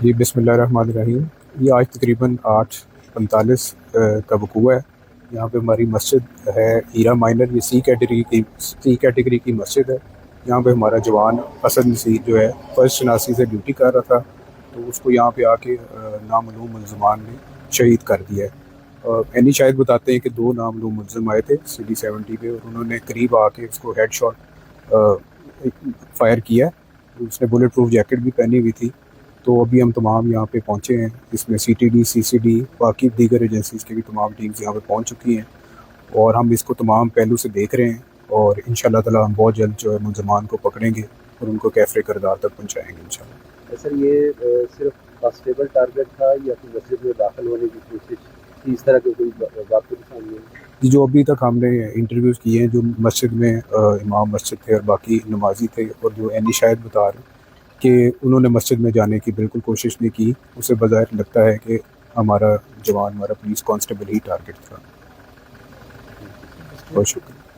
جی بسم اللہ الرحمن الرحیم۔ یہ آج تقریباً 8:45 کا وقوع ہے۔ یہاں پہ ہماری مسجد ہے ہیرا مائنر، یہ سی کیٹیگری کی مسجد ہے۔ یہاں پہ ہمارا جوان اسد نصیر جو ہے فرسٹ شناسی سے ڈیوٹی کر رہا تھا، تو اس کو یہاں پہ آ کے نامعلوم ملزمان نے شہید کر دیا ہے۔ اینی شاہد بتاتے ہیں کہ 2 نامعلوم ملزم آئے تھے CD-70 پہ، اور انہوں نے قریب آ کے اس کو ہیڈ شاٹ فائر کیا ہے۔ اس نے بلٹ پروف جیکٹ بھی پہنی ہوئی تھی۔ تو ابھی ہم تمام یہاں پہ پہنچے ہیں، اس میں CTD CCD باقی دیگر ایجنسیز کی بھی تمام ٹیمز یہاں پہ پہنچ چکی ہیں، اور ہم اس کو تمام پہلو سے دیکھ رہے ہیں، اور انشاءاللہ تعالی ہم بہت جلد جو ہے ملزمان کو پکڑیں گے اور ان کو کیفر کردار تک پہنچائیں گے انشاءاللہ۔ سر یہ صرف کانسٹیبل ٹارگٹ تھا یا پھر مسجد میں داخل ہونے کی کوشش تھی، اس طرح کے کوئی واقعہ بھی سامنے آئے؟ جو ابھی تک ہم نے انٹرویوز کیے ہیں، جو مسجد میں امام مسجد تھے اور باقی نمازی تھے، اور جو اینی شاہد بتا رہے ہیں کہ انہوں نے مسجد میں جانے کی بالکل کوشش نہیں کی، اسے بظاہر لگتا ہے کہ ہمارا جوان، ہمارا پولیس کانسٹیبل ہی ٹارگٹ تھا۔ بہت شکریہ۔